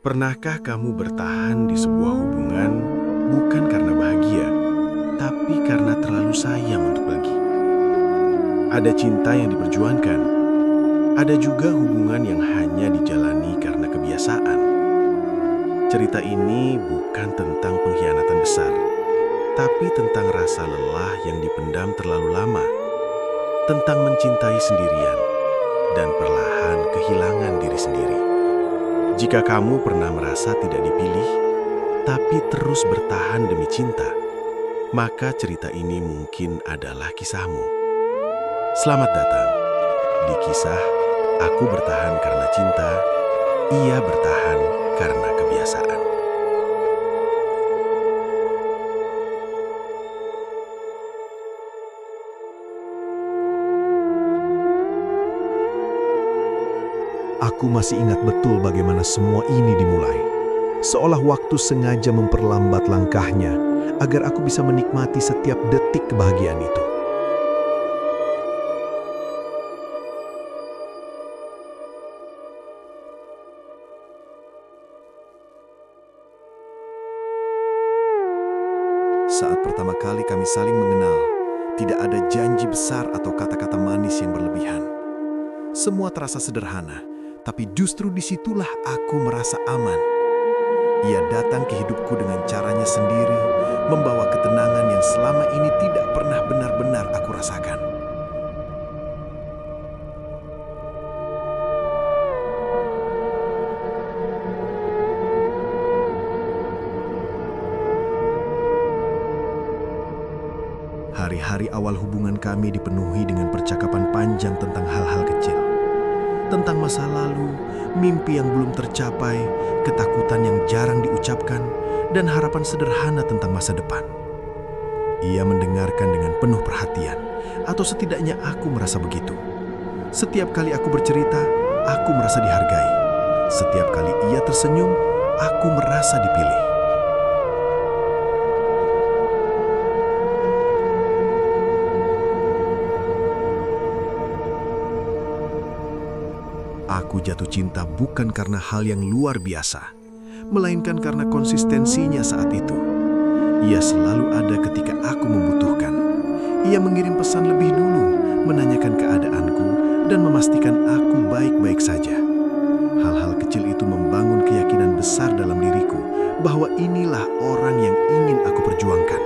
Pernahkah kamu bertahan di sebuah hubungan bukan karena bahagia, tapi karena terlalu sayang untuk pergi? Ada cinta yang diperjuangkan, ada juga hubungan yang hanya dijalani karena kebiasaan. Cerita ini bukan tentang pengkhianatan besar, tapi tentang rasa lelah yang dipendam terlalu lama, tentang mencintai sendirian, dan perlahan kehilangan diri sendiri. Jika kamu pernah merasa tidak dipilih, tapi terus bertahan demi cinta, maka cerita ini mungkin adalah kisahmu. Selamat datang di kisah Aku Bertahan Karena Cinta, Ia Bertahan Karena Kebiasaan. Aku masih ingat betul bagaimana semua ini dimulai. Seolah waktu sengaja memperlambat langkahnya agar aku bisa menikmati setiap detik kebahagiaan itu. Saat pertama kali kami saling mengenal, tidak ada janji besar atau kata-kata manis yang berlebihan. Semua terasa sederhana, tapi justru disitulah aku merasa aman. Ia datang ke hidupku dengan caranya sendiri, membawa ketenangan yang selama ini tidak pernah benar-benar aku rasakan. Hari-hari awal hubungan kami dipenuhi dengan percakapan panjang tentang hal-hal kecil. Tentang masa lalu, mimpi yang belum tercapai, ketakutan yang jarang diucapkan, dan harapan sederhana tentang masa depan. Ia mendengarkan dengan penuh perhatian, atau setidaknya aku merasa begitu. Setiap kali aku bercerita, aku merasa dihargai. Setiap kali ia tersenyum, aku merasa dipilih. Aku jatuh cinta bukan karena hal yang luar biasa, melainkan karena konsistensinya saat itu. Ia selalu ada ketika aku membutuhkan. Ia mengirim pesan lebih dulu, menanyakan keadaanku, dan memastikan aku baik-baik saja. Hal-hal kecil itu membangun keyakinan besar dalam diriku bahwa inilah orang yang ingin aku perjuangkan.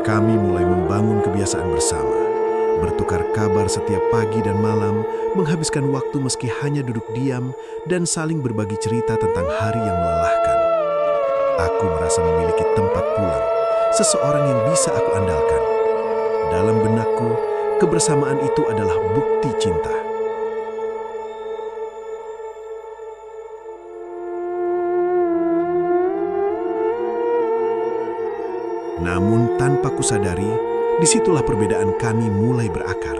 Kami mulai membangun kebiasaan bersama, bertukar kabar setiap pagi dan malam, menghabiskan waktu meski hanya duduk diam, dan saling berbagi cerita tentang hari yang melelahkan. Aku merasa memiliki tempat pulang, seseorang yang bisa aku andalkan. Dalam benakku, kebersamaan itu adalah bukti cinta. Namun tanpa kusadari, disitulah perbedaan kami mulai berakar.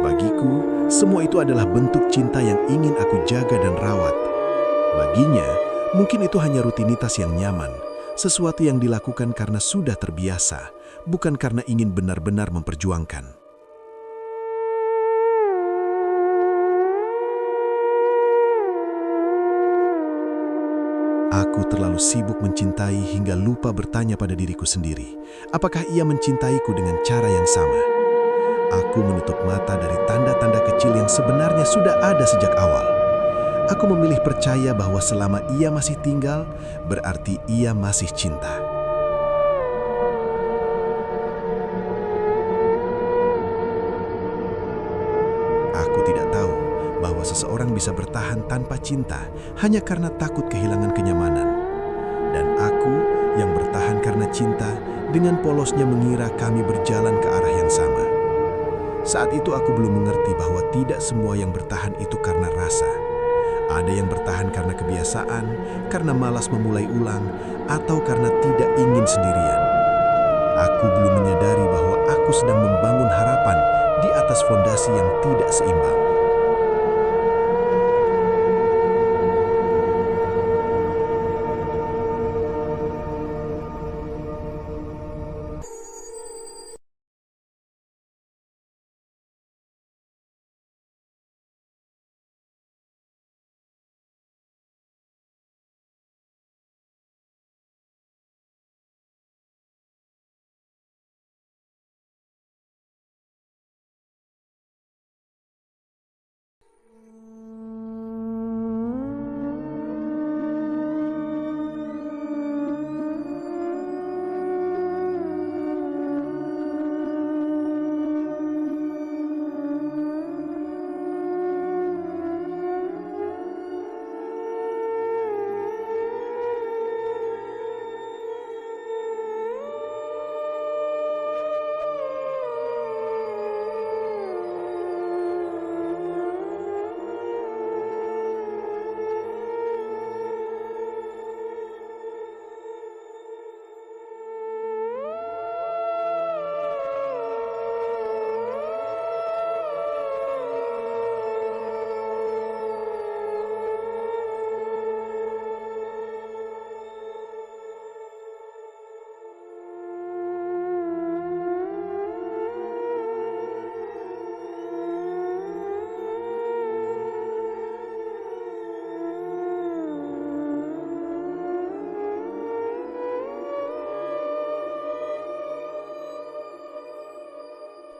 Bagiku, semua itu adalah bentuk cinta yang ingin aku jaga dan rawat. Baginya, mungkin itu hanya rutinitas yang nyaman, sesuatu yang dilakukan karena sudah terbiasa, bukan karena ingin benar-benar memperjuangkan. Aku terlalu sibuk mencintai hingga lupa bertanya pada diriku sendiri, apakah ia mencintaiku dengan cara yang sama? Aku menutup mata dari tanda-tanda kecil yang sebenarnya sudah ada sejak awal. Aku memilih percaya bahwa selama ia masih tinggal, berarti ia masih cinta. Aku tidak tahu bahwa seseorang bisa bertahan tanpa cinta hanya karena takut kehilangan kenyamanan. Dan aku yang bertahan karena cinta dengan polosnya mengira kami berjalan ke arah yang sama. Saat itu aku belum mengerti bahwa tidak semua yang bertahan itu karena rasa. Ada yang bertahan karena kebiasaan, karena malas memulai ulang, atau karena tidak ingin sendirian. Aku belum menyadari bahwa aku sedang membangun harapan di atas fondasi yang tidak seimbang.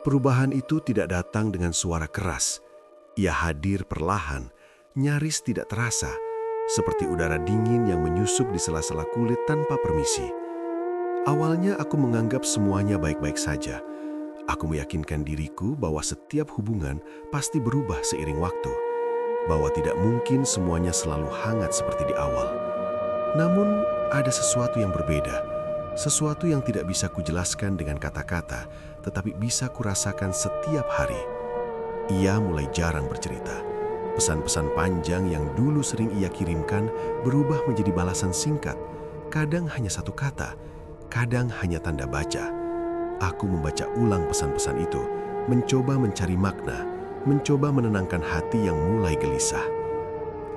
Perubahan itu tidak datang dengan suara keras. Ia hadir perlahan, nyaris tidak terasa, seperti udara dingin yang menyusup di sela-sela kulit tanpa permisi. Awalnya aku menganggap semuanya baik-baik saja. Aku meyakinkan diriku bahwa setiap hubungan pasti berubah seiring waktu, bahwa tidak mungkin semuanya selalu hangat seperti di awal. Namun, ada sesuatu yang berbeda, sesuatu yang tidak bisa kujelaskan dengan kata-kata, tetapi bisa kurasakan setiap hari. Ia mulai jarang bercerita. Pesan-pesan panjang yang dulu sering ia kirimkan berubah menjadi balasan singkat, kadang hanya satu kata, kadang hanya tanda baca. Aku membaca ulang pesan-pesan itu, mencoba mencari makna, mencoba menenangkan hati yang mulai gelisah.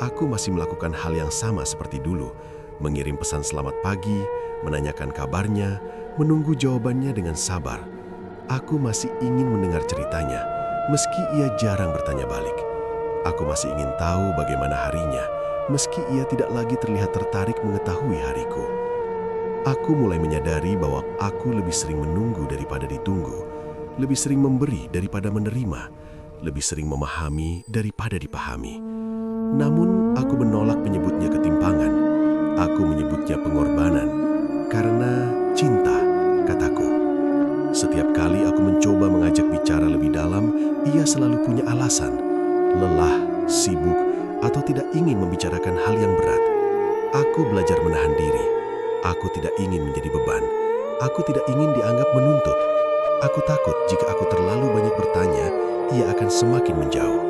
Aku masih melakukan hal yang sama seperti dulu, mengirim pesan selamat pagi, menanyakan kabarnya, menunggu jawabannya dengan sabar. Aku masih ingin mendengar ceritanya, meski ia jarang bertanya balik. Aku masih ingin tahu bagaimana harinya, meski ia tidak lagi terlihat tertarik mengetahui hariku. Aku mulai menyadari bahwa aku lebih sering menunggu daripada ditunggu, lebih sering memberi daripada menerima, lebih sering memahami daripada dipahami. Namun, aku menolak menyebutnya ketimpangan. Aku menyebutnya pengorbanan, karena cinta, kataku. Setiap kali aku mencoba mengajak bicara lebih dalam, ia selalu punya alasan. Lelah, sibuk, atau tidak ingin membicarakan hal yang berat. Aku belajar menahan diri. Aku tidak ingin menjadi beban. Aku tidak ingin dianggap menuntut. Aku takut jika aku terlalu banyak bertanya, ia akan semakin menjauh.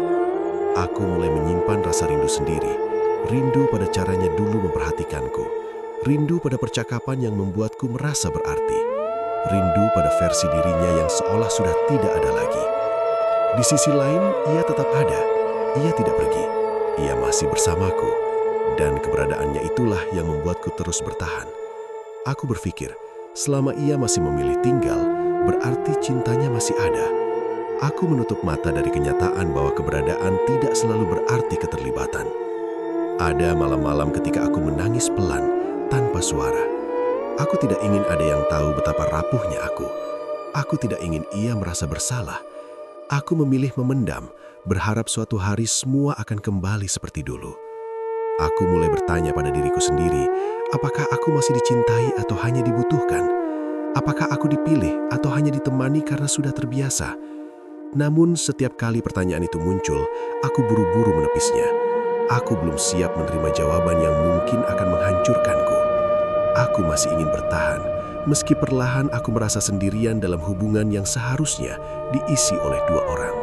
Aku mulai menyimpan rasa rindu sendiri. Rindu pada caranya dulu memperhatikanku. Rindu pada percakapan yang membuatku merasa berarti. Rindu pada versi dirinya yang seolah sudah tidak ada lagi. Di sisi lain, ia tetap ada. Ia tidak pergi. Ia masih bersamaku. Dan keberadaannya itulah yang membuatku terus bertahan. Aku berpikir, selama ia masih memilih tinggal, berarti cintanya masih ada. Aku menutup mata dari kenyataan bahwa keberadaan tidak selalu berarti keterlibatan. Ada malam-malam ketika aku menangis pelan, tanpa suara. Aku tidak ingin ada yang tahu betapa rapuhnya aku. Aku tidak ingin ia merasa bersalah. Aku memilih memendam, berharap suatu hari semua akan kembali seperti dulu. Aku mulai bertanya pada diriku sendiri, apakah aku masih dicintai atau hanya dibutuhkan? Apakah aku dipilih atau hanya ditemani karena sudah terbiasa? Namun setiap kali pertanyaan itu muncul, aku buru-buru menepisnya. Aku belum siap menerima jawaban yang mungkin akan menghancurkanku. Aku masih ingin bertahan, meski perlahan aku merasa sendirian dalam hubungan yang seharusnya diisi oleh dua orang.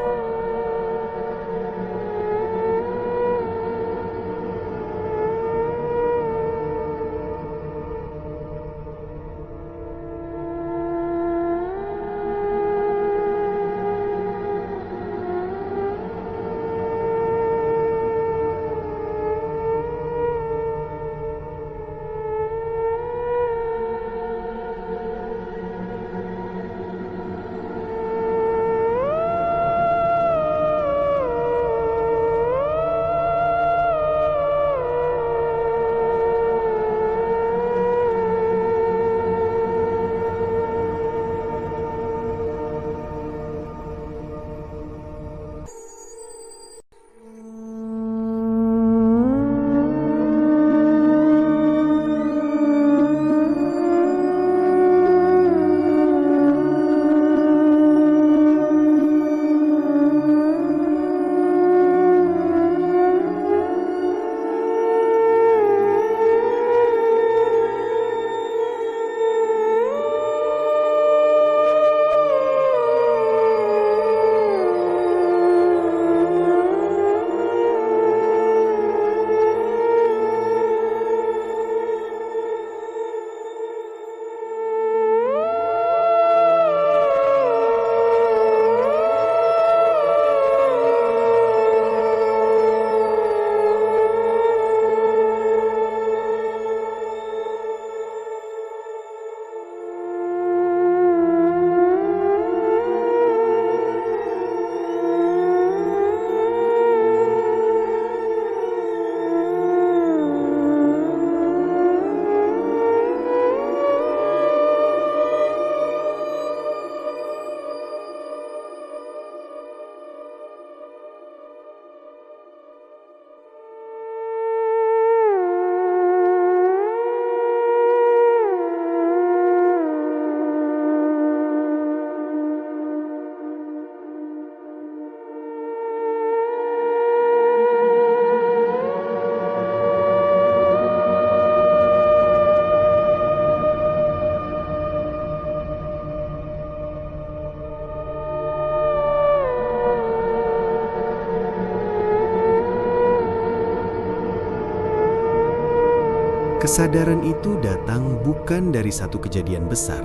Kesadaran itu datang bukan dari satu kejadian besar,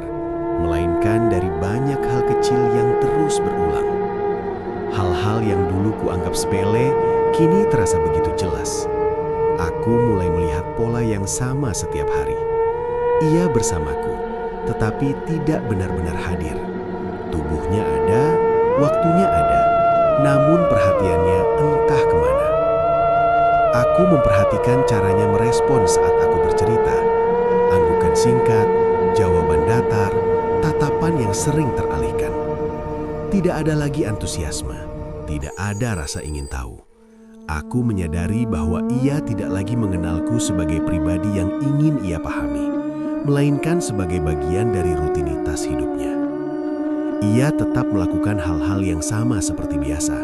melainkan dari banyak hal kecil yang terus berulang. Hal-hal yang dulu kuanggap sepele, kini terasa begitu jelas. Aku mulai melihat pola yang sama setiap hari. Ia bersamaku, tetapi tidak benar-benar hadir. Tubuhnya ada, waktunya ada, namun perhatiannya entah kemana. Aku memperhatikan caranya merespon saat aku bercerita. Anggukan singkat, jawaban datar, tatapan yang sering teralihkan. Tidak ada lagi antusiasme, tidak ada rasa ingin tahu. Aku menyadari bahwa ia tidak lagi mengenalku sebagai pribadi yang ingin ia pahami, melainkan sebagai bagian dari rutinitas hidupnya. Ia tetap melakukan hal-hal yang sama seperti biasa,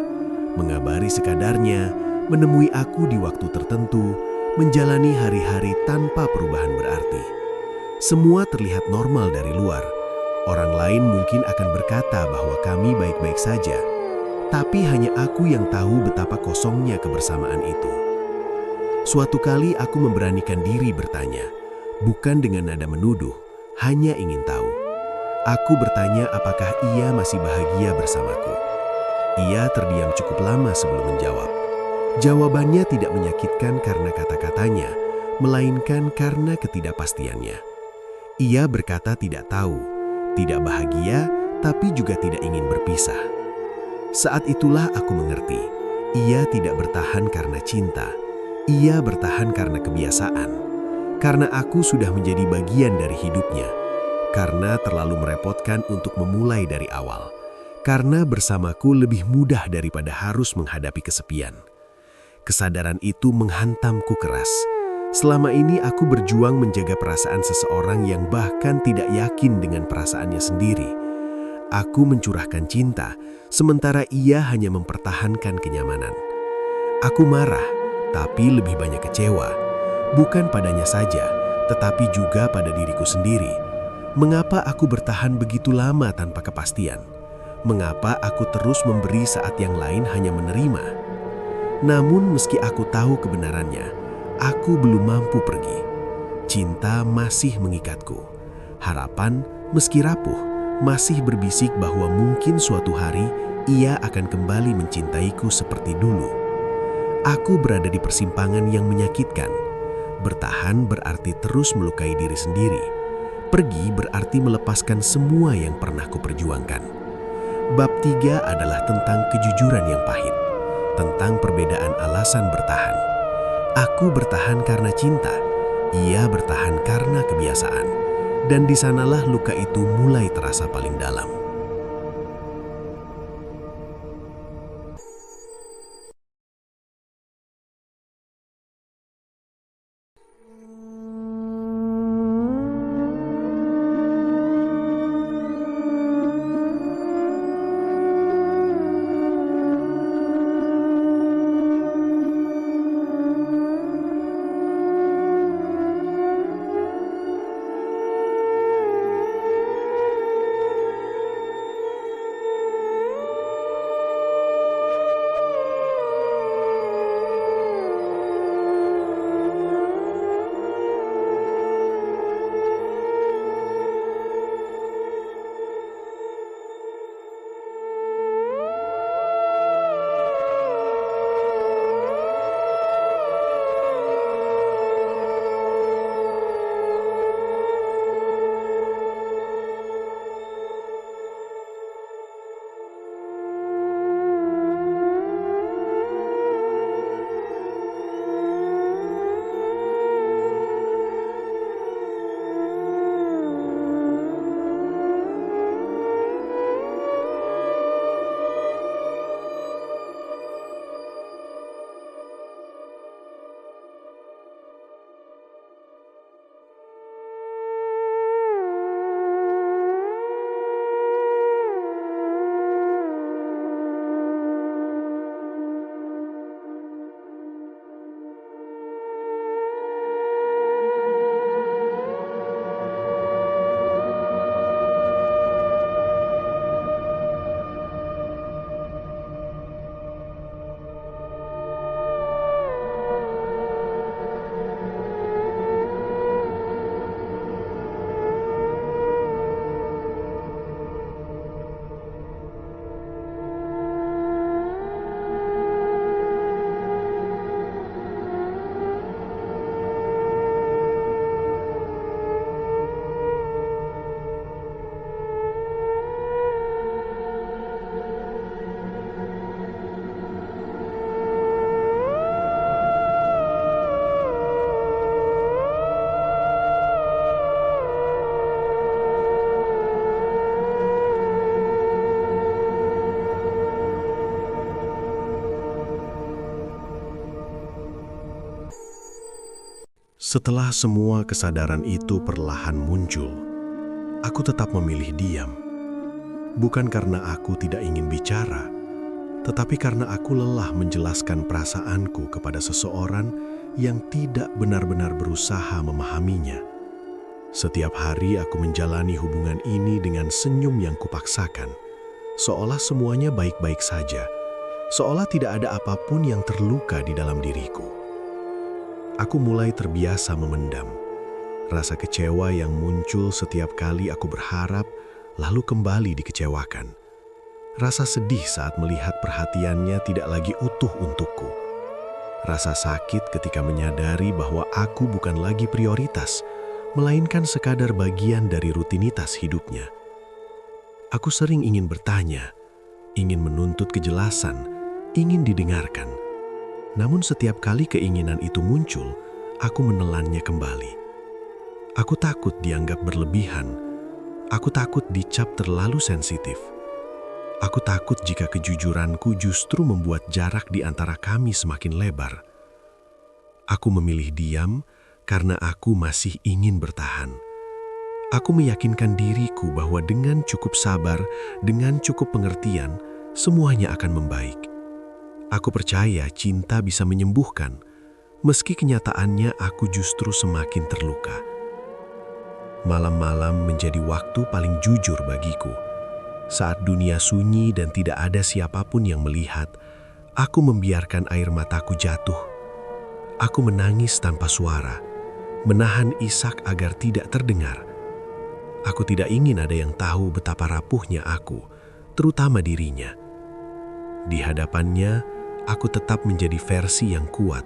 mengabari sekadarnya, menemui aku di waktu tertentu, menjalani hari-hari tanpa perubahan berarti. Semua terlihat normal dari luar. Orang lain mungkin akan berkata bahwa kami baik-baik saja, tapi hanya aku yang tahu betapa kosongnya kebersamaan itu. Suatu kali aku memberanikan diri bertanya, bukan dengan nada menuduh, hanya ingin tahu. Aku bertanya apakah ia masih bahagia bersamaku. Ia terdiam cukup lama sebelum menjawab. Jawabannya tidak menyakitkan karena kata-katanya, melainkan karena ketidakpastiannya. Ia berkata tidak tahu, tidak bahagia, tapi juga tidak ingin berpisah. Saat itulah aku mengerti, ia tidak bertahan karena cinta, ia bertahan karena kebiasaan, karena aku sudah menjadi bagian dari hidupnya, karena terlalu merepotkan untuk memulai dari awal, karena bersamaku lebih mudah daripada harus menghadapi kesepian. Kesadaran itu menghantamku keras. Selama ini aku berjuang menjaga perasaan seseorang yang bahkan tidak yakin dengan perasaannya sendiri. Aku mencurahkan cinta, sementara ia hanya mempertahankan kenyamanan. Aku marah, tapi lebih banyak kecewa. Bukan padanya saja, tetapi juga pada diriku sendiri. Mengapa aku bertahan begitu lama tanpa kepastian? Mengapa aku terus memberi saat yang lain hanya menerima? Namun meski aku tahu kebenarannya, aku belum mampu pergi. Cinta masih mengikatku. Harapan, meski rapuh, masih berbisik bahwa mungkin suatu hari ia akan kembali mencintaiku seperti dulu. Aku berada di persimpangan yang menyakitkan. Bertahan berarti terus melukai diri sendiri. Pergi berarti melepaskan semua yang pernah kuperjuangkan. Bab 3 adalah tentang kejujuran yang pahit. Tentang perbedaan alasan bertahan. Aku bertahan karena cinta, ia bertahan karena kebiasaan, dan di sanalah luka itu mulai terasa paling dalam. Setelah semua kesadaran itu perlahan muncul, aku tetap memilih diam. Bukan karena aku tidak ingin bicara, tetapi karena aku lelah menjelaskan perasaanku kepada seseorang yang tidak benar-benar berusaha memahaminya. Setiap hari aku menjalani hubungan ini dengan senyum yang kupaksakan, seolah semuanya baik-baik saja, seolah tidak ada apapun yang terluka di dalam diriku. Aku mulai terbiasa memendam rasa kecewa yang muncul setiap kali aku berharap, lalu kembali dikecewakan. Rasa sedih saat melihat perhatiannya tidak lagi utuh untukku. Rasa sakit ketika menyadari bahwa aku bukan lagi prioritas, melainkan sekadar bagian dari rutinitas hidupnya. Aku sering ingin bertanya, ingin menuntut kejelasan, ingin didengarkan. Namun setiap kali keinginan itu muncul, aku menelannya kembali. Aku takut dianggap berlebihan. Aku takut dicap terlalu sensitif. Aku takut jika kejujuranku justru membuat jarak di antara kami semakin lebar. Aku memilih diam karena aku masih ingin bertahan. Aku meyakinkan diriku bahwa dengan cukup sabar, dengan cukup pengertian, semuanya akan membaik. Aku percaya cinta bisa menyembuhkan, meski kenyataannya aku justru semakin terluka. Malam-malam menjadi waktu paling jujur bagiku. Saat dunia sunyi dan tidak ada siapapun yang melihat, aku membiarkan air mataku jatuh. Aku menangis tanpa suara, menahan isak agar tidak terdengar. Aku tidak ingin ada yang tahu betapa rapuhnya aku, terutama dirinya. Di hadapannya, aku tetap menjadi versi yang kuat.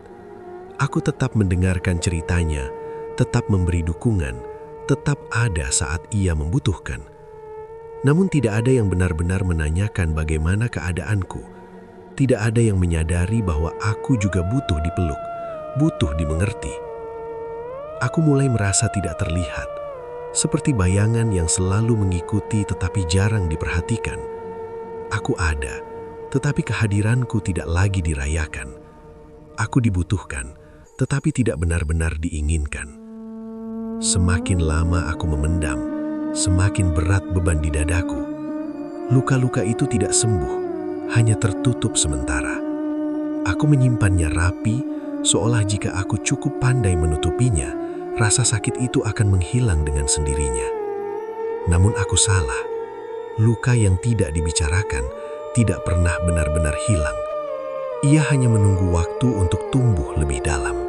Aku tetap mendengarkan ceritanya, tetap memberi dukungan, tetap ada saat ia membutuhkan. Namun tidak ada yang benar-benar menanyakan bagaimana keadaanku. Tidak ada yang menyadari bahwa aku juga butuh dipeluk, butuh dimengerti. Aku mulai merasa tidak terlihat, seperti bayangan yang selalu mengikuti tetapi jarang diperhatikan. Aku ada, tetapi kehadiranku tidak lagi dirayakan. Aku dibutuhkan, tetapi tidak benar-benar diinginkan. Semakin lama aku memendam, semakin berat beban di dadaku. Luka-luka itu tidak sembuh, hanya tertutup sementara. Aku menyimpannya rapi, seolah jika aku cukup pandai menutupinya, rasa sakit itu akan menghilang dengan sendirinya. Namun aku salah. Luka yang tidak dibicarakan tidak pernah benar-benar hilang. Ia hanya menunggu waktu untuk tumbuh lebih dalam.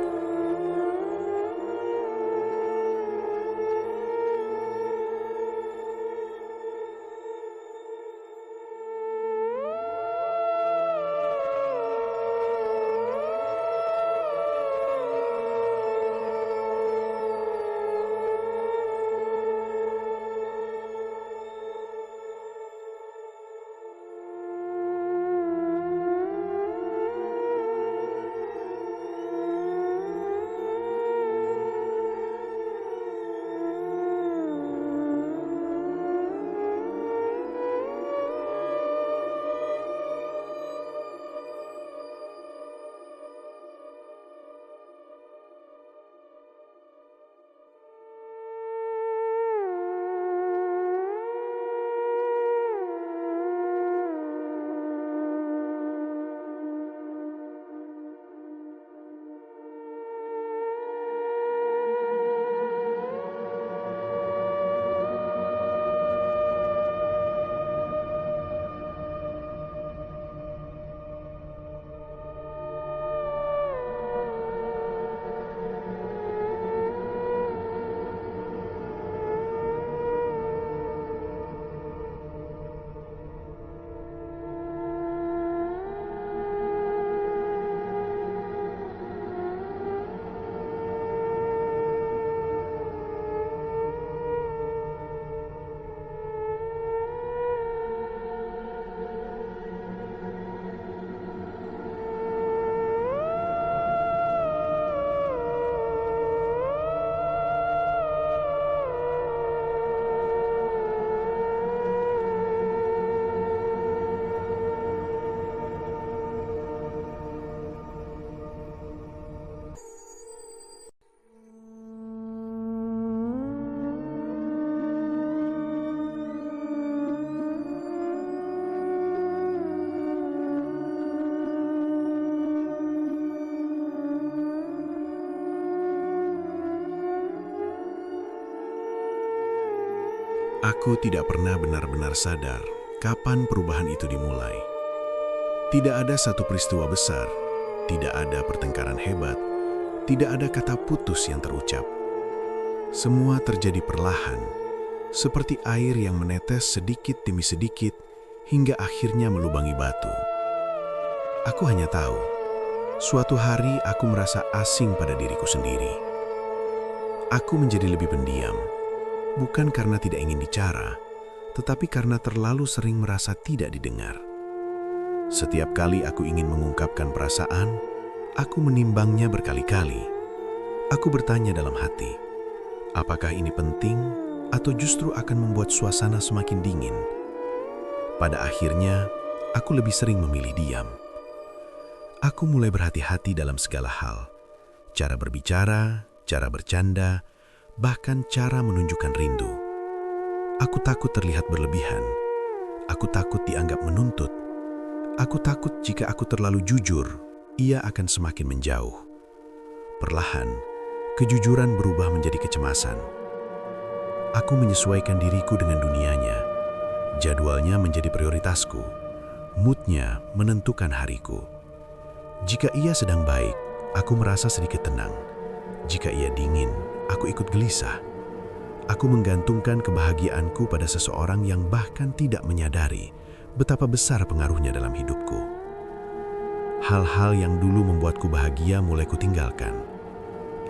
Aku tidak pernah benar-benar sadar kapan perubahan itu dimulai. Tidak ada satu peristiwa besar, tidak ada pertengkaran hebat, tidak ada kata putus yang terucap. Semua terjadi perlahan, seperti air yang menetes sedikit demi sedikit hingga akhirnya melubangi batu. Aku hanya tahu, suatu hari aku merasa asing pada diriku sendiri. Aku menjadi lebih pendiam, bukan karena tidak ingin bicara, tetapi karena terlalu sering merasa tidak didengar. Setiap kali aku ingin mengungkapkan perasaan, aku menimbangnya berkali-kali. Aku bertanya dalam hati, apakah ini penting atau justru akan membuat suasana semakin dingin? Pada akhirnya, aku lebih sering memilih diam. Aku mulai berhati-hati dalam segala hal. Cara berbicara, cara bercanda, bahkan cara menunjukkan rindu. Aku takut terlihat berlebihan. Aku takut dianggap menuntut. Aku takut jika aku terlalu jujur, ia akan semakin menjauh. Perlahan, kejujuran berubah menjadi kecemasan. Aku menyesuaikan diriku dengan dunianya. Jadwalnya menjadi prioritasku. Moodnya menentukan hariku. Jika ia sedang baik, aku merasa sedikit tenang. Jika ia dingin, aku ikut gelisah. Aku menggantungkan kebahagiaanku pada seseorang yang bahkan tidak menyadari betapa besar pengaruhnya dalam hidupku. Hal-hal yang dulu membuatku bahagia mulai kutinggalkan.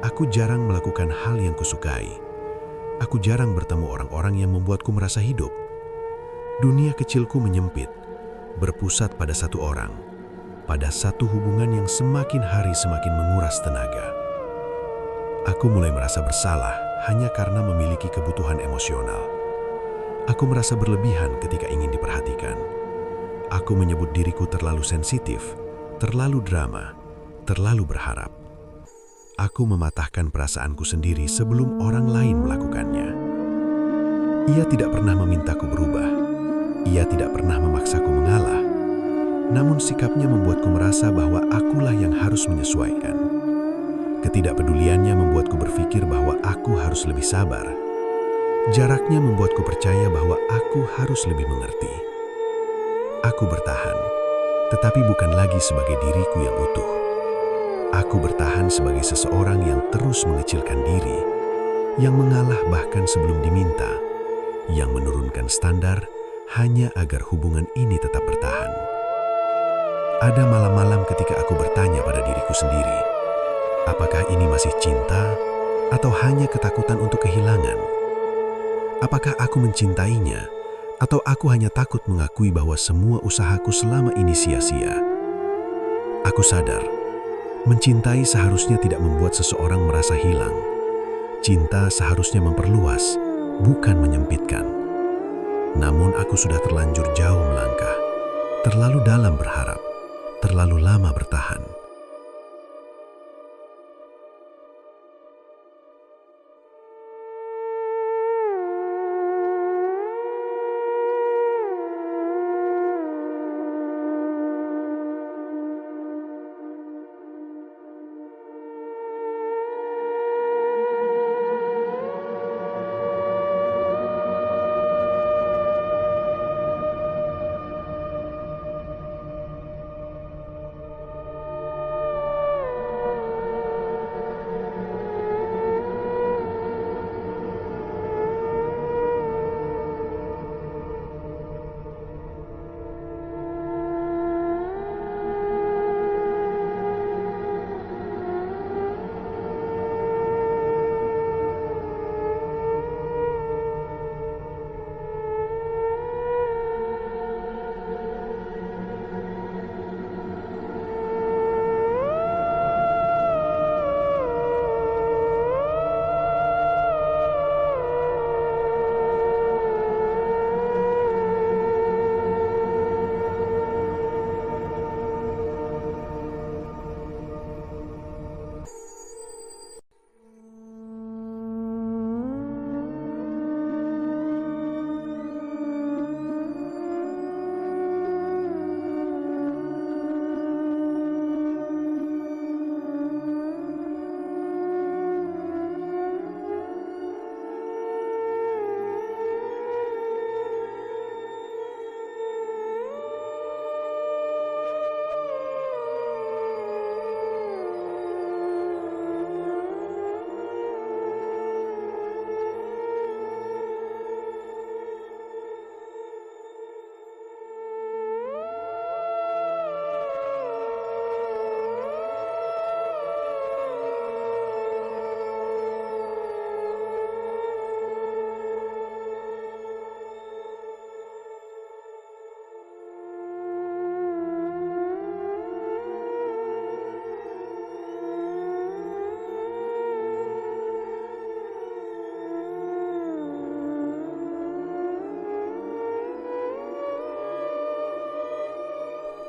Aku jarang melakukan hal yang kusukai. Aku jarang bertemu orang-orang yang membuatku merasa hidup. Dunia kecilku menyempit, berpusat pada satu orang, pada satu hubungan yang semakin hari semakin menguras tenaga. Aku mulai merasa bersalah hanya karena memiliki kebutuhan emosional. Aku merasa berlebihan ketika ingin diperhatikan. Aku menyebut diriku terlalu sensitif, terlalu drama, terlalu berharap. Aku mematahkan perasaanku sendiri sebelum orang lain melakukannya. Ia tidak pernah memintaku berubah. Ia tidak pernah memaksaku mengalah. Namun sikapnya membuatku merasa bahwa akulah yang harus menyesuaikan. Ketidakpeduliannya membuatku berpikir bahwa aku harus lebih sabar. Jaraknya membuatku percaya bahwa aku harus lebih mengerti. Aku bertahan, tetapi bukan lagi sebagai diriku yang utuh. Aku bertahan sebagai seseorang yang terus mengecilkan diri, yang mengalah bahkan sebelum diminta, yang menurunkan standar hanya agar hubungan ini tetap bertahan. Ada malam-malam ketika aku bertanya pada diriku sendiri, apakah ini masih cinta atau hanya ketakutan untuk kehilangan? Apakah aku mencintainya atau aku hanya takut mengakui bahwa semua usahaku selama ini sia-sia? Aku sadar, mencintai seharusnya tidak membuat seseorang merasa hilang. Cinta seharusnya memperluas, bukan menyempitkan. Namun aku sudah terlanjur jauh melangkah, terlalu dalam berharap, terlalu lama bertahan.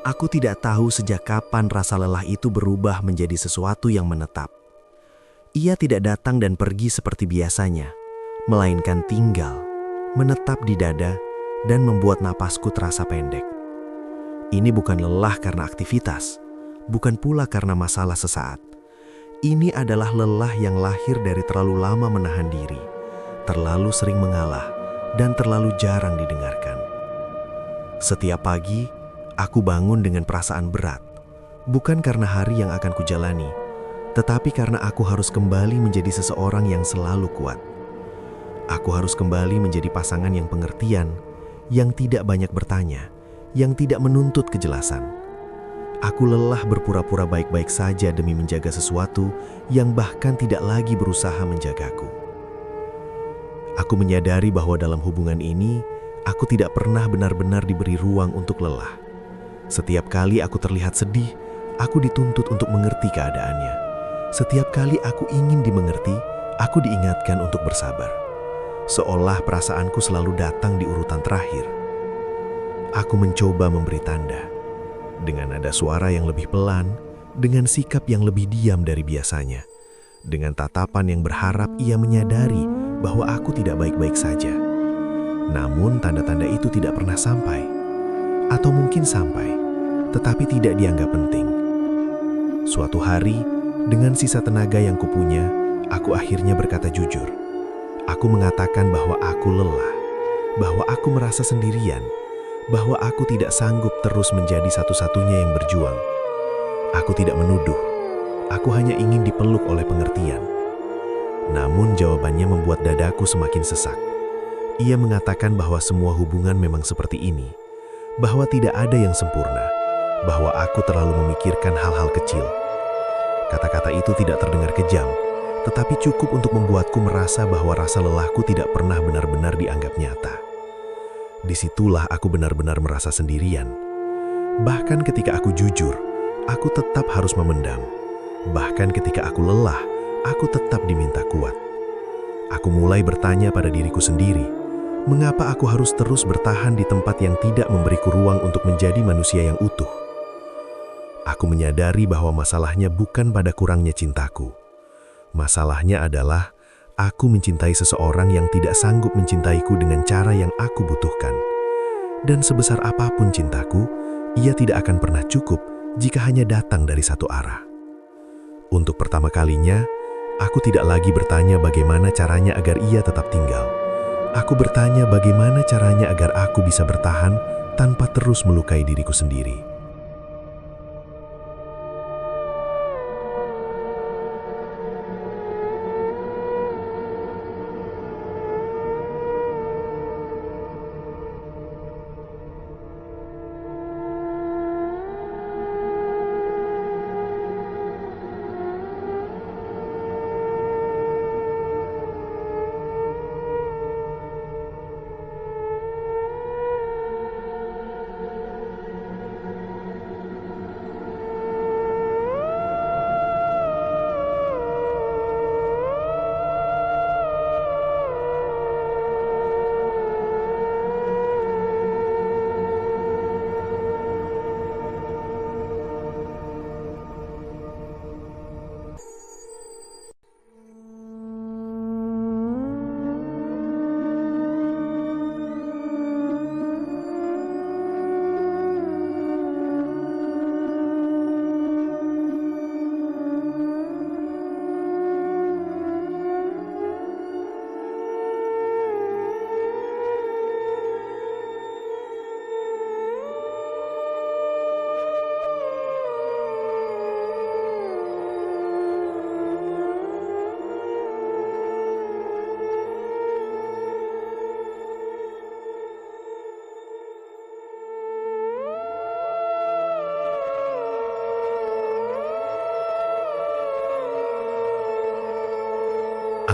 Aku tidak tahu sejak kapan rasa lelah itu berubah menjadi sesuatu yang menetap. Ia tidak datang dan pergi seperti biasanya, melainkan tinggal, menetap di dada, dan membuat napasku terasa pendek. Ini bukan lelah karena aktivitas, bukan pula karena masalah sesaat. Ini adalah lelah yang lahir dari terlalu lama menahan diri, terlalu sering mengalah, dan terlalu jarang didengarkan. Setiap pagi, aku bangun dengan perasaan berat, bukan karena hari yang akan kujalani, tetapi karena aku harus kembali menjadi seseorang yang selalu kuat. Aku harus kembali menjadi pasangan yang pengertian, yang tidak banyak bertanya, yang tidak menuntut kejelasan. Aku lelah berpura-pura baik-baik saja demi menjaga sesuatu yang bahkan tidak lagi berusaha menjagaku. Aku menyadari bahwa dalam hubungan ini, aku tidak pernah benar-benar diberi ruang untuk lelah. Setiap kali aku terlihat sedih, aku dituntut untuk mengerti keadaannya. Setiap kali aku ingin dimengerti, aku diingatkan untuk bersabar. Seolah perasaanku selalu datang di urutan terakhir. Aku mencoba memberi tanda. Dengan nada suara yang lebih pelan, dengan sikap yang lebih diam dari biasanya. Dengan tatapan yang berharap ia menyadari bahwa aku tidak baik-baik saja. Namun tanda-tanda itu tidak pernah sampai. Atau mungkin sampai, tetapi tidak dianggap penting. Suatu hari, dengan sisa tenaga yang kupunya, aku akhirnya berkata jujur. Aku mengatakan bahwa aku lelah, bahwa aku merasa sendirian, bahwa aku tidak sanggup terus menjadi satu-satunya yang berjuang. Aku tidak menuduh, aku hanya ingin dipeluk oleh pengertian. Namun jawabannya membuat dadaku semakin sesak. Ia mengatakan bahwa semua hubungan memang seperti ini, bahwa tidak ada yang sempurna, bahwa aku terlalu memikirkan hal-hal kecil. Kata-kata itu tidak terdengar kejam, tetapi cukup untuk membuatku merasa bahwa rasa lelahku tidak pernah benar-benar dianggap nyata. Disitulah aku benar-benar merasa sendirian. Bahkan ketika aku jujur, aku tetap harus memendam. Bahkan ketika aku lelah, aku tetap diminta kuat. Aku mulai bertanya pada diriku sendiri, mengapa aku harus terus bertahan di tempat yang tidak memberiku ruang untuk menjadi manusia yang utuh? Aku menyadari bahwa masalahnya bukan pada kurangnya cintaku. Masalahnya adalah aku mencintai seseorang yang tidak sanggup mencintaiku dengan cara yang aku butuhkan. Dan sebesar apapun cintaku, ia tidak akan pernah cukup jika hanya datang dari satu arah. Untuk pertama kalinya, aku tidak lagi bertanya bagaimana caranya agar ia tetap tinggal. Aku bertanya bagaimana caranya agar aku bisa bertahan tanpa terus melukai diriku sendiri.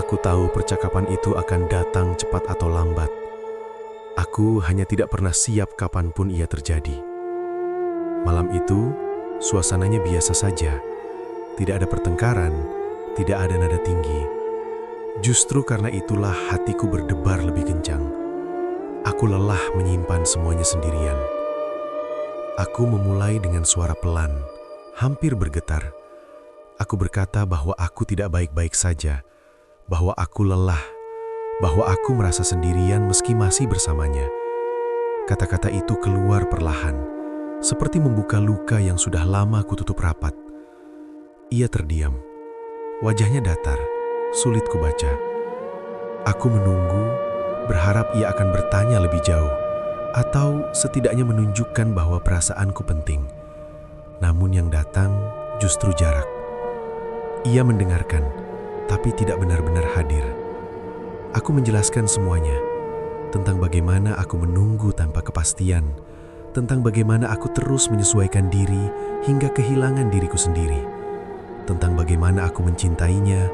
Aku tahu percakapan itu akan datang cepat atau lambat. Aku hanya tidak pernah siap kapanpun ia terjadi. Malam itu, suasananya biasa saja. Tidak ada pertengkaran, tidak ada nada tinggi. Justru karena itulah hatiku berdebar lebih kencang. Aku lelah menyimpan semuanya sendirian. Aku memulai dengan suara pelan, hampir bergetar. Aku berkata bahwa aku tidak baik-baik saja, bahwa aku lelah, bahwa aku merasa sendirian meski masih bersamanya. Kata-kata itu keluar perlahan, seperti membuka luka yang sudah lama kututup rapat. Ia terdiam, wajahnya datar, sulit kubaca. Aku menunggu, berharap ia akan bertanya lebih jauh, atau setidaknya menunjukkan bahwa perasaanku penting. Namun yang datang justru jarak. Ia mendengarkan, tapi tidak benar-benar hadir. Aku menjelaskan semuanya, tentang bagaimana aku menunggu tanpa kepastian, tentang bagaimana aku terus menyesuaikan diri hingga kehilangan diriku sendiri, tentang bagaimana aku mencintainya,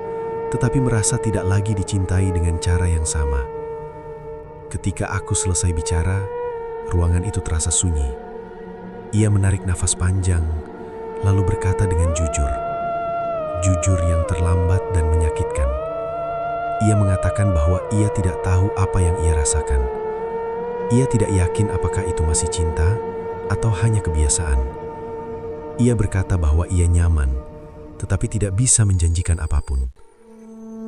tetapi merasa tidak lagi dicintai dengan cara yang sama. Ketika aku selesai bicara, ruangan itu terasa sunyi. Ia menarik nafas panjang, lalu berkata dengan jujur. Jujur yang terlambat dan menyakitkan. Ia mengatakan bahwa ia tidak tahu apa yang ia rasakan. Ia tidak yakin apakah itu masih cinta atau hanya kebiasaan. Ia berkata bahwa ia nyaman, tetapi tidak bisa menjanjikan apapun.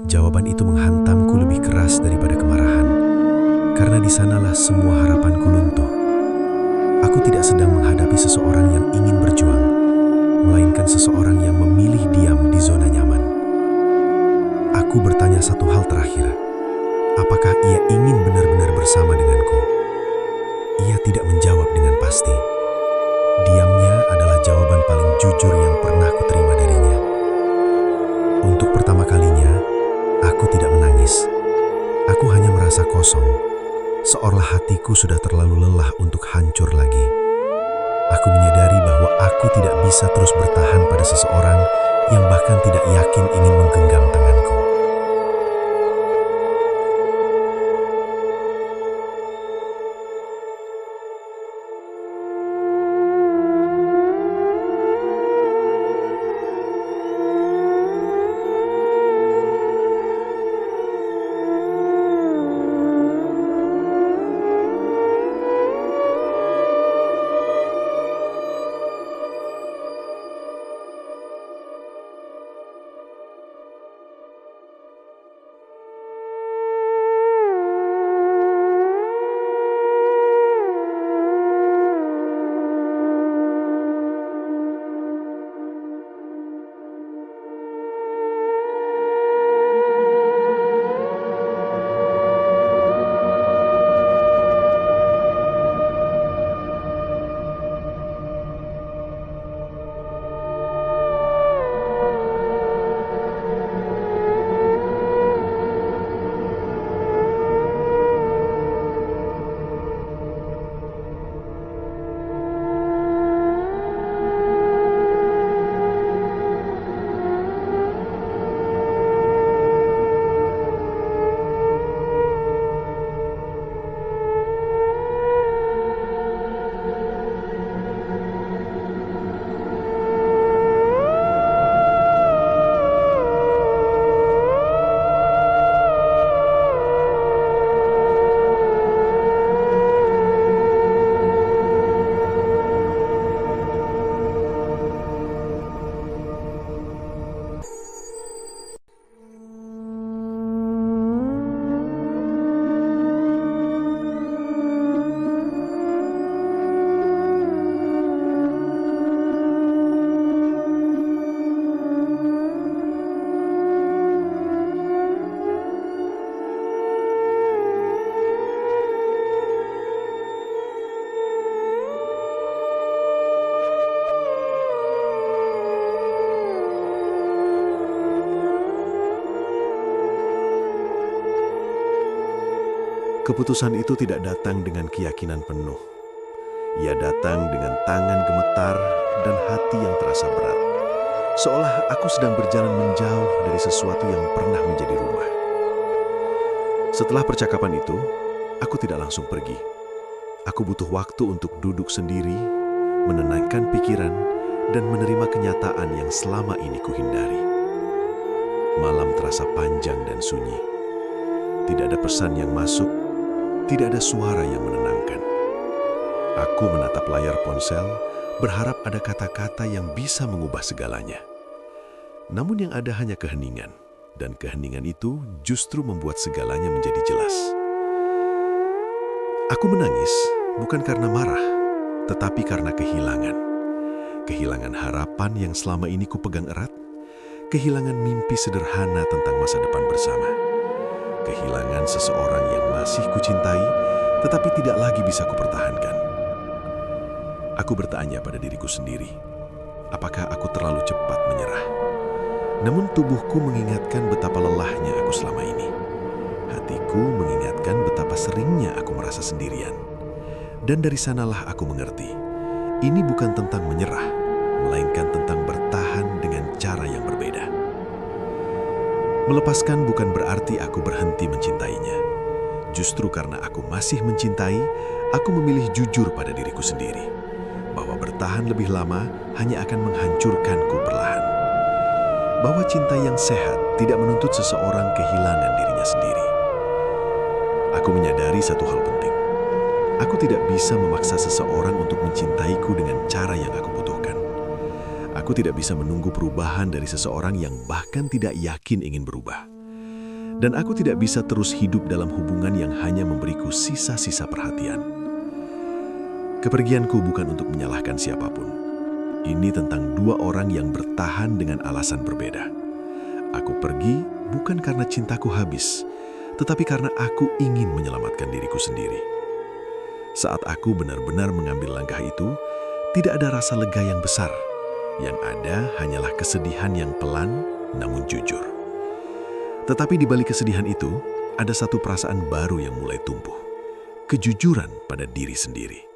Jawaban itu menghantamku lebih keras daripada kemarahan, karena di sanalah semua harapanku luntuh. Aku tidak sedang menghadapi seseorang yang ingin berjuang, melainkan seseorang yang memilih diam di zona nyaman. Aku bertanya satu hal terakhir, apakah ia ingin benar-benar bersama denganku? Ia tidak menjawab dengan pasti. Diamnya adalah jawaban paling jujur yang pernah kuterima darinya. Untuk pertama kalinya, aku tidak menangis. Aku hanya merasa kosong, seolah hatiku sudah terlalu lelah untuk hancur lagi. Aku menyadari bahwa aku tidak bisa terus bertahan pada seseorang yang bahkan tidak yakin ingin menggenggam tanganku. Keputusan itu tidak datang dengan keyakinan penuh. Ia datang dengan tangan gemetar dan hati yang terasa berat. Seolah aku sedang berjalan menjauh dari sesuatu yang pernah menjadi rumah. Setelah percakapan itu, aku tidak langsung pergi. Aku butuh waktu untuk duduk sendiri, menenangkan pikiran, dan menerima kenyataan yang selama ini kuhindari. Malam terasa panjang dan sunyi. Tidak ada pesan yang masuk, tidak ada suara yang menenangkan. Aku menatap layar ponsel, berharap ada kata-kata yang bisa mengubah segalanya. Namun yang ada hanya keheningan, dan keheningan itu justru membuat segalanya menjadi jelas. Aku menangis bukan karena marah, tetapi karena kehilangan. Kehilangan harapan yang selama ini kupegang erat, kehilangan mimpi sederhana tentang masa depan bersama. Kehilangan seseorang yang masih kucintai, tetapi tidak lagi bisa kupertahankan. Aku bertanya pada diriku sendiri, apakah aku terlalu cepat menyerah? Namun tubuhku mengingatkan betapa lelahnya aku selama ini. Hatiku mengingatkan betapa seringnya aku merasa sendirian. Dan dari sanalah aku mengerti, ini bukan tentang menyerah, melainkan tentang bertahan dengan cara yang berbeda. Melepaskan bukan berarti aku berhenti mencintainya. Justru karena aku masih mencintai, aku memilih jujur pada diriku sendiri, bahwa bertahan lebih lama hanya akan menghancurkanku perlahan. Bahwa cinta yang sehat tidak menuntut seseorang kehilangan dirinya sendiri. Aku menyadari satu hal penting. Aku tidak bisa memaksa seseorang untuk mencintaiku dengan cara yang aku butuhkan. Aku tidak bisa menunggu perubahan dari seseorang yang bahkan tidak yakin ingin berubah. Dan aku tidak bisa terus hidup dalam hubungan yang hanya memberiku sisa-sisa perhatian. Kepergianku bukan untuk menyalahkan siapapun. Ini tentang dua orang yang bertahan dengan alasan berbeda. Aku pergi bukan karena cintaku habis, tetapi karena aku ingin menyelamatkan diriku sendiri. Saat aku benar-benar mengambil langkah itu, tidak ada rasa lega yang besar. Yang ada hanyalah kesedihan yang pelan namun jujur. Tetapi di balik kesedihan itu, ada satu perasaan baru yang mulai tumbuh. Kejujuran pada diri sendiri.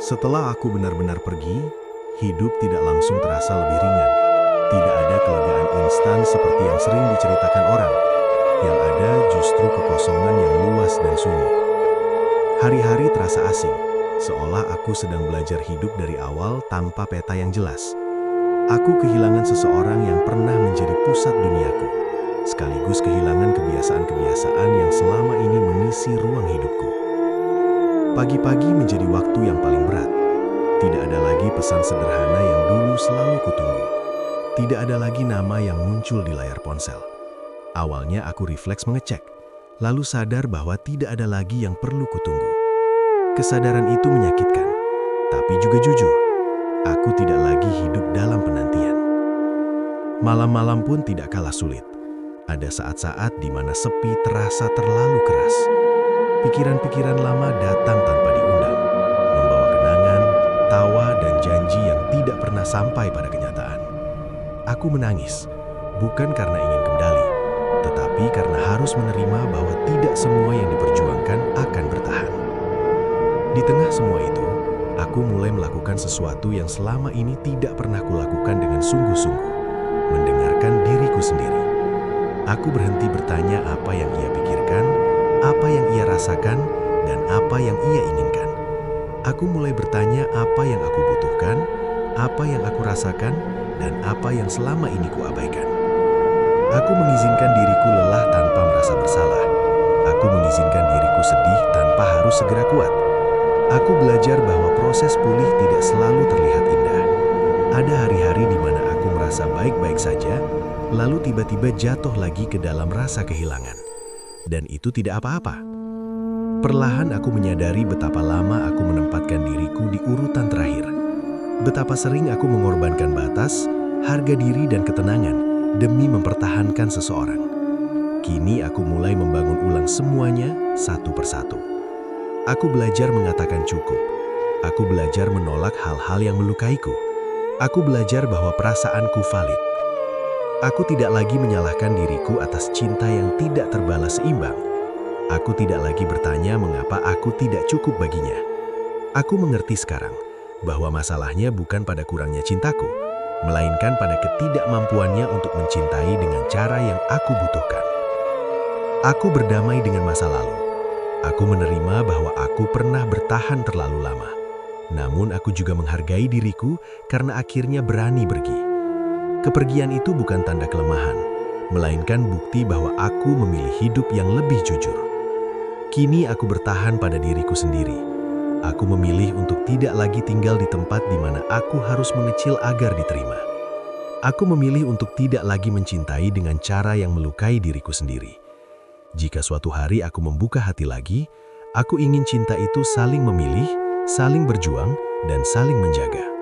Setelah aku benar-benar pergi, hidup tidak langsung terasa lebih ringan. Tidak ada kelegaan instan seperti yang sering diceritakan orang. Yang ada justru kekosongan yang luas dan sunyi. Hari-hari terasa asing, seolah aku sedang belajar hidup dari awal tanpa peta yang jelas. Aku kehilangan seseorang yang pernah menjadi pusat duniaku, sekaligus kehilangan kebiasaan-kebiasaan yang selama ini mengisi ruang hidupku. Pagi-pagi menjadi waktu yang paling berat. tidak ada lagi pesan sederhana yang dulu selalu kutunggu. Tidak ada lagi nama yang muncul di layar ponsel. Awalnya aku refleks mengecek, lalu sadar bahwa tidak ada lagi yang perlu kutunggu. Kesadaran itu menyakitkan, tapi juga jujur. Aku tidak lagi hidup dalam penantian. Malam-malam pun tidak kalah sulit. Ada saat-saat di mana sepi terasa terlalu keras. Pikiran-pikiran lama datang tanpa diundang, membawa kenangan, tawa, dan janji yang tidak pernah sampai pada kenyataan. Aku menangis, bukan karena ingin kembali, tetapi karena harus menerima bahwa tidak semua yang diperjuangkan akan bertahan. Di tengah semua itu, aku mulai melakukan sesuatu yang selama ini tidak pernah kulakukan dengan sungguh-sungguh, mendengarkan diriku sendiri. Aku berhenti bertanya apa yang ia pikirkan, apa yang ia rasakan, dan apa yang ia inginkan. Aku mulai bertanya apa yang aku butuhkan, apa yang aku rasakan, dan apa yang selama ini kuabaikan. Aku mengizinkan diriku lelah tanpa merasa bersalah. Aku mengizinkan diriku sedih tanpa harus segera kuat. Aku belajar bahwa proses pulih tidak selalu terlihat indah. Ada hari-hari di mana aku merasa baik-baik saja, lalu tiba-tiba jatuh lagi ke dalam rasa kehilangan. Dan itu tidak apa-apa. Perlahan aku menyadari betapa lama aku menempatkan diriku di urutan terakhir. Betapa sering aku mengorbankan batas, harga diri dan ketenangan demi mempertahankan seseorang. Kini aku mulai membangun ulang semuanya satu persatu. Aku belajar mengatakan cukup. Aku belajar menolak hal-hal yang melukaiku. Aku belajar bahwa perasaanku valid. Aku tidak lagi menyalahkan diriku atas cinta yang tidak terbalas seimbang. Aku tidak lagi bertanya mengapa aku tidak cukup baginya. Aku mengerti sekarang bahwa masalahnya bukan pada kurangnya cintaku, melainkan pada ketidakmampuannya untuk mencintai dengan cara yang aku butuhkan. Aku berdamai dengan masa lalu. Aku menerima bahwa aku pernah bertahan terlalu lama. Namun aku juga menghargai diriku karena akhirnya berani pergi. Kepergian itu bukan tanda kelemahan, melainkan bukti bahwa aku memilih hidup yang lebih jujur. Kini aku bertahan pada diriku sendiri. Aku memilih untuk tidak lagi tinggal di tempat di mana aku harus mengecil agar diterima. Aku memilih untuk tidak lagi mencintai dengan cara yang melukai diriku sendiri. Jika suatu hari aku membuka hati lagi, aku ingin cinta itu saling memilih, saling berjuang, dan saling menjaga.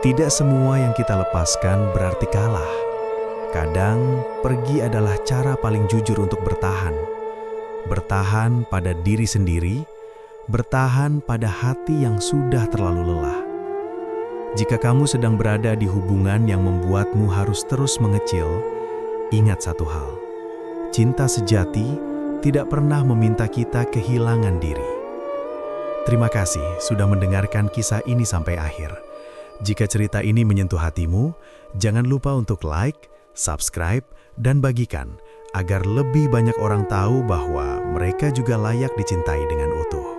Tidak semua yang kita lepaskan berarti kalah. Kadang, pergi adalah cara paling jujur untuk bertahan. Bertahan pada diri sendiri, bertahan pada hati yang sudah terlalu lelah. Jika kamu sedang berada di hubungan yang membuatmu harus terus mengecil, ingat satu hal. Cinta sejati tidak pernah meminta kita kehilangan diri. Terima kasih sudah mendengarkan kisah ini sampai akhir. Jika cerita ini menyentuh hatimu, jangan lupa untuk like, subscribe, dan bagikan agar lebih banyak orang tahu bahwa mereka juga layak dicintai dengan utuh.